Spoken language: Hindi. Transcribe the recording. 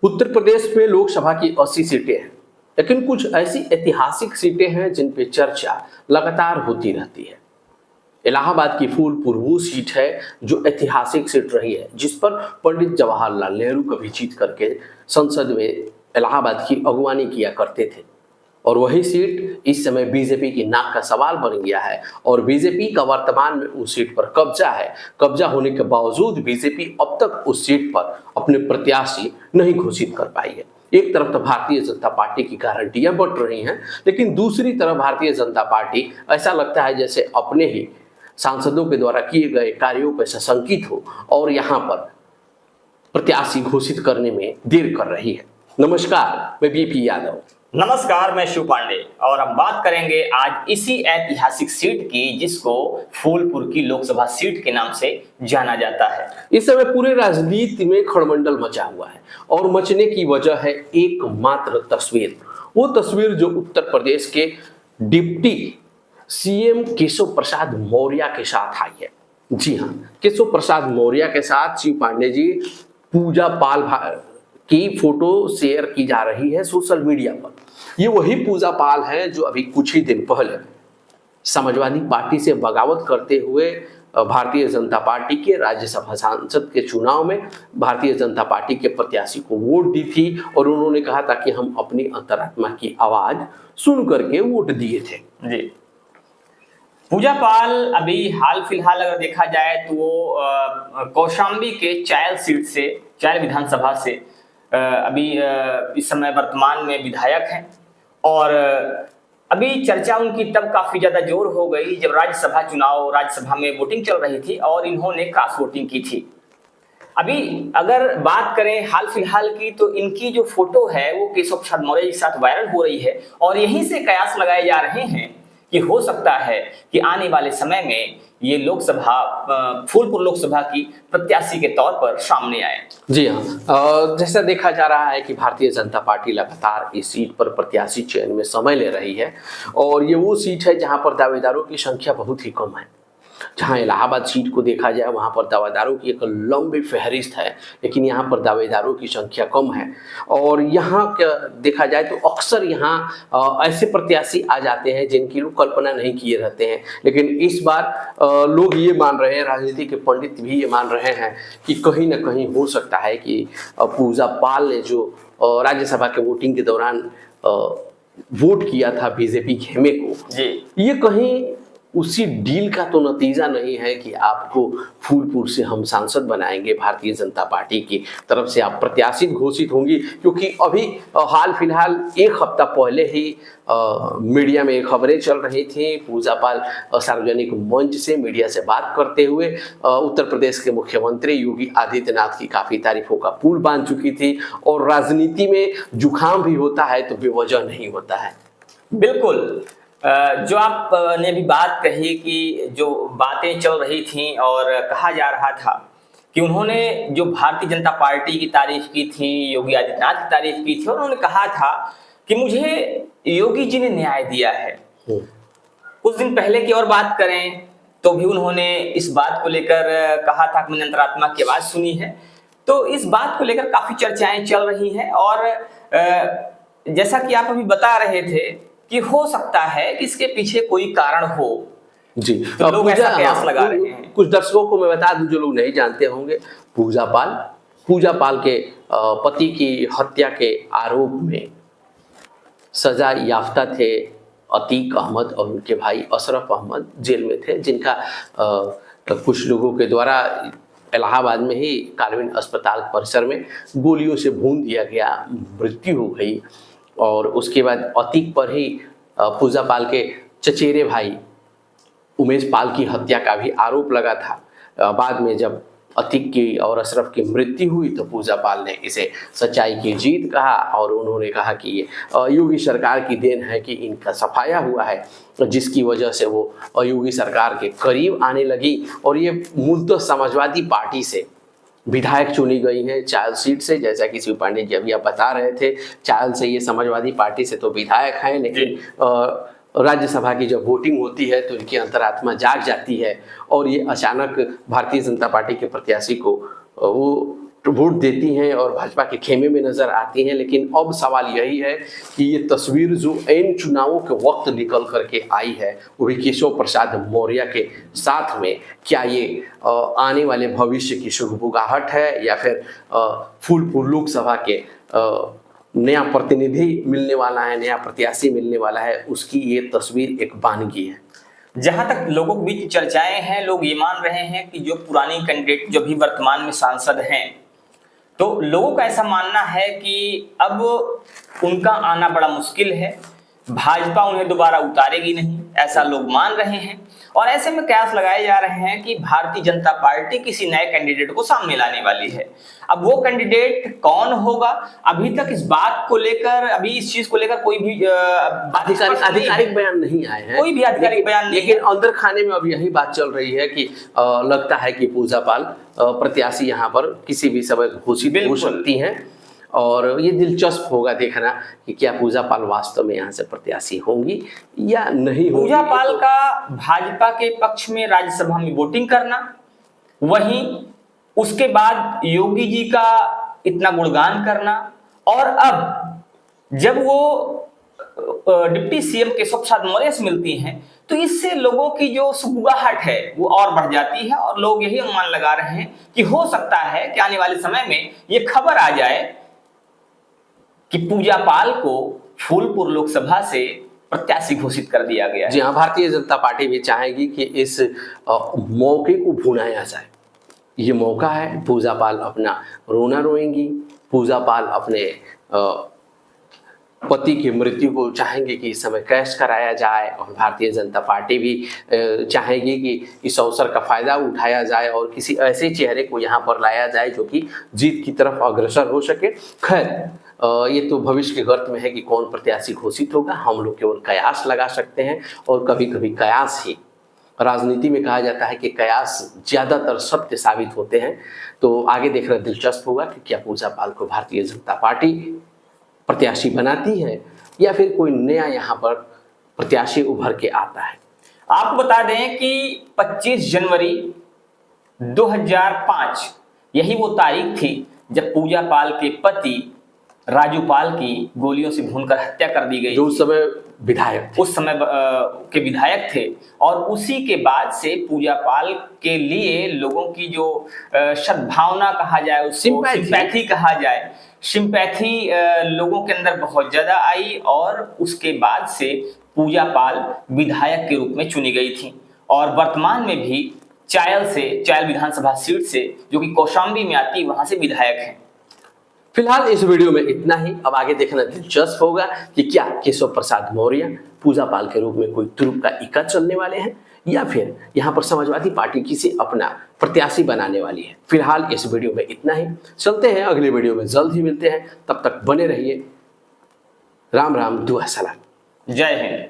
उत्तर प्रदेश में लोकसभा की 80 सीटें हैं, लेकिन कुछ ऐसी ऐतिहासिक सीटें हैं जिन पे चर्चा लगातार होती रहती है। इलाहाबाद की फूलपुर वो सीट है जो ऐतिहासिक सीट रही है, जिस पर पंडित जवाहरलाल नेहरू कभी जीत करके संसद में इलाहाबाद की अगुवानी किया करते थे। और वही सीट इस समय बीजेपी की नाक का सवाल बन गया है और बीजेपी का वर्तमान में उस सीट पर कब्जा है। कब्जा होने के बावजूद बीजेपी अब तक उस सीट पर अपने प्रत्याशी नहीं घोषित कर पाई है। एक तरफ तो भारतीय जनता पार्टी की गारंटियां बंट रही हैं, लेकिन दूसरी तरफ भारतीय जनता पार्टी ऐसा लगता है जैसे अपने ही सांसदों के द्वारा किए गए कार्यों पर सशंकित हो और यहाँ पर प्रत्याशी घोषित करने में देर कर रही है। नमस्कार, मैं बीपी यादव। नमस्कार, मैं शिव पांडे और हम बात करेंगे आज इसी ऐतिहासिक सीट की जिसको फूलपुर की लोकसभा सीट के नाम से जाना जाता है। इस समय पूरे राजनीति में खड़मंडल मचा हुआ है और मचने की वजह है एकमात्र तस्वीर। वो तस्वीर जो उत्तर प्रदेश के डिप्टी सीएम केशव प्रसाद मौर्य के साथ आई है। जी हाँ, केशव प्रसाद मौर्य के साथ शिव पांडे जी पूजा पाल की फोटो शेयर की जा रही है सोशल मीडिया पर। ये वही पूजा पाल है जो अभी कुछ ही दिन पहले समाजवादी पार्टी से बगावत करते हुए भारतीय जनता पार्टी के राज्यसभा सांसद के चुनाव में भारतीय जनता पार्टी के प्रत्याशी को वोट दी थी और उन्होंने कहा था कि हम अपनी अंतरात्मा की आवाज सुन करके वोट दिए थे। जी, पूजा पाल अभी हाल फिलहाल अगर देखा जाए तो वो कौशाम्बी के चायल सीट से, चायल विधानसभा से अभी इस समय वर्तमान में विधायक हैं और अभी चर्चा उनकी तब काफी ज्यादा जोर हो गई जब राज्यसभा में वोटिंग चल रही थी और इन्होंने क्रॉस वोटिंग की थी। अभी अगर बात करें हाल फिलहाल की तो इनकी जो फोटो है वो केशव प्रसाद मौर्य के साथ वायरल हो रही है और यहीं से कयास लगाए जा रहे हैं कि हो सकता है कि आने वाले समय में ये लोकसभा फूलपुर लोकसभा की प्रत्याशी के तौर पर सामने आए। जी हाँ, जैसा देखा जा रहा है कि भारतीय जनता पार्टी लगातार इस सीट पर प्रत्याशी चयन में समय ले रही है और ये वो सीट है जहां पर दावेदारों की संख्या बहुत ही कम है। जहां इलाहाबाद सीट को देखा जाए वहां पर दावेदारों की एक लंबी फहरिस्त है, लेकिन यहाँ पर दावेदारों की संख्या कम है। और यहाँ देखा जाए तो अक्सर यहाँ ऐसे प्रत्याशी आ जाते हैं जिनकी लोग कल्पना नहीं किए रहते हैं, लेकिन इस बार लोग ये मान रहे हैं, राजनीति के पंडित भी ये मान रहे हैं कि कहीं ना कहीं हो सकता है कि पूजा पाल ने जो राज्यसभा के वोटिंग के दौरान वोट किया था बीजेपी खेमे को, ये कहीं उसी डील का तो नतीजा नहीं है कि आपको फूलपुर से हम सांसद बनाएंगे, भारतीय जनता पार्टी की तरफ से आप प्रत्याशी घोषित होंगी। क्योंकि अभी हाल फिलहाल एक हफ्ता पहले ही मीडिया में खबरें चल रही थी, पूजा पाल सार्वजनिक मंच से मीडिया से बात करते हुए उत्तर प्रदेश के मुख्यमंत्री योगी आदित्यनाथ की काफ़ी तारीफों का पुल बांध चुकी थी। और राजनीति में जुकाम भी होता है तो बेवजह नहीं होता है। बिल्कुल, जो आपने भी बात कही कि जो बातें चल रही थी और कहा जा रहा था कि उन्होंने जो भारतीय जनता पार्टी की तारीफ की थी, योगी आदित्यनाथ की तारीफ की थी और उन्होंने कहा था कि मुझे योगी जी ने न्याय दिया है। कुछ दिन पहले की और बात करें तो भी उन्होंने इस बात को लेकर कहा था कि मैंने अंतरात्मा की आवाज सुनी है। तो इस बात को लेकर काफी चर्चाएं चल रही हैं और जैसा कि आप अभी बता रहे थे कि हो सकता है कि इसके पीछे कोई कारण हो। जी, तो लोग ऐसा कयास लगा रहे हैं। कुछ दर्शकों को मैं बता दूं जो लोग नहीं जानते होंगे, पूजा पाल के पति की हत्या के आरोप में सजा याफ्ता थे अतीक अहमद और उनके भाई अशरफ अहमद जेल में थे, जिनका कुछ लोगों के द्वारा इलाहाबाद में ही कालविन अस्पताल परिसर में गोलियों से भून दिया गया, मृत्यु हो गई। और उसके बाद अतीक पर ही पूजा पाल के चचेरे भाई उमेश पाल की हत्या का भी आरोप लगा था। बाद में जब अतीक की और अशरफ की मृत्यु हुई तो पूजा पाल ने इसे सच्चाई की जीत कहा और उन्होंने कहा कि ये योगी सरकार की देन है कि इनका सफाया हुआ है, जिसकी वजह से वो योगी सरकार के करीब आने लगी। और ये मूलतः समाजवादी पार्टी से विधायक चुनी गई हैं, चायल सीट से, जैसा कि शिव पांडे जी अभी आप बता रहे थे। चायल से ये समाजवादी पार्टी से तो विधायक हैं, लेकिन राज्यसभा की जब वोटिंग होती है तो इनकी अंतरात्मा जाग जाती है और ये अचानक भारतीय जनता पार्टी के प्रत्याशी को वो वोट देती हैं और भाजपा के खेमे में नजर आती हैं। लेकिन अब सवाल यही है कि ये तस्वीर जो इन चुनावों के वक्त निकल करके आई है, वो भी केशव प्रसाद मौर्य के साथ में, क्या ये आने वाले भविष्य की शुभबुगाहट है या फिर फूलपुर लोकसभा के नया प्रतिनिधि मिलने वाला है, नया प्रत्याशी मिलने वाला है, उसकी ये तस्वीर एक बानगी है। जहां तक लोगों के बीच चर्चाएं हैं, लोग ये मान रहे हैं कि जो पुरानी कैंडिडेट जो भी वर्तमान में सांसद हैं, तो लोगों का ऐसा मानना है कि अब उनका आना बड़ा मुश्किल है, भाजपा उन्हें दोबारा उतारेगी नहीं, ऐसा लोग मान रहे हैं। और ऐसे में कयास लगाए जा रहे हैं कि भारतीय जनता पार्टी किसी नए कैंडिडेट को सामने लाने वाली है। अब वो कैंडिडेट कौन होगा, अभी तक इस बात को लेकर, अभी इस चीज को लेकर कोई भी आधिकारिक बयान नहीं आए हैं, कोई भी आधिकारिक बयान नहीं। लेकिन अंदर खाने में अब यही बात चल रही है कि लगता है कि पूजा पाल प्रत्याशी यहाँ पर किसी भी समय घोषित हो सकती हैं, और ये दिलचस्प होगा देखना कि क्या पूजा पाल वास्तव में यहाँ से प्रत्याशी होंगी या नहीं होंगी। पूजा पाल का भाजपा के पक्ष में राज्यसभा में वोटिंग करना, वहीं उसके बाद योगी जी का इतना गुणगान करना, और अब जब वो डिप्टी सीएम केशव प्रसाद मौर्य से मिलती हैं, तो इससे लोगों की जो सुगबुगाहट है वो और बढ़ जाती है। और लोग यही अनुमान लगा रहे हैं कि हो सकता है कि आने वाले समय में ये खबर आ जाए कि पूजा पाल को फूलपुर लोकसभा से प्रत्याशी घोषित कर दिया गया है। जी हाँ, भारतीय जनता पार्टी भी चाहेगी कि इस मौके को भुनाया जाए। ये मौका है, पूजा पाल अपना रोना रोएंगी, पूजा पाल अपने पति की मृत्यु को चाहेंगे कि इस समय क्रैश कराया जाए, और भारतीय जनता पार्टी भी चाहेगी कि इस अवसर का फायदा उठाया जाए और किसी ऐसे चेहरे को यहाँ पर लाया जाए जो कि जीत की तरफ अग्रसर हो सके। खैर, ये तो भविष्य के गर्त में है कि कौन प्रत्याशी घोषित होगा, हम लोग केवल कयास लगा सकते हैं, और कभी कभी कयास ही, राजनीति में कहा जाता है कि कयास ज़्यादातर सत्य साबित होते हैं। तो आगे देखना दिलचस्प होगा कि क्या पूजा पाल को भारतीय जनता पार्टी प्रत्याशी बनाती है या फिर कोई नया यहाँ पर प्रत्याशी उभर के आता है। आपको बता दें कि 25 जनवरी 2005 यही वो तारीख थी जब पूजा पाल के पति राजू पाल की गोलियों से भूनकर हत्या कर दी गई, जो उस समय विधायक थे। उस समय के विधायक थे। और उसी के बाद से पूजा पाल के लिए लोगों की जो सद्भावना कहा जाए, उसको सिंपैथी कहा जाए, सिंपैथी लोगों के अंदर बहुत ज्यादा आई, और उसके बाद से पूजा पाल विधायक के रूप में चुनी गई थी। और वर्तमान में भी चायल विधानसभा सीट से, जो कि कौशाम्बी में आती है, वहां से विधायक हैं। फिलहाल इस वीडियो में इतना ही। अब आगे देखना दिलचस्प होगा कि क्या केशव प्रसाद मौर्य पूजा पाल के रूप में कोई तुरुप का इक्का चलने वाले हैं, या फिर यहाँ पर समाजवादी पार्टी किसी अपना प्रत्याशी बनाने वाली है। फिलहाल इस वीडियो में इतना ही। चलते हैं अगले वीडियो में, जल्द ही मिलते हैं। तब तक बने रहिए। राम राम, दुआ सलाम, जय हिंद।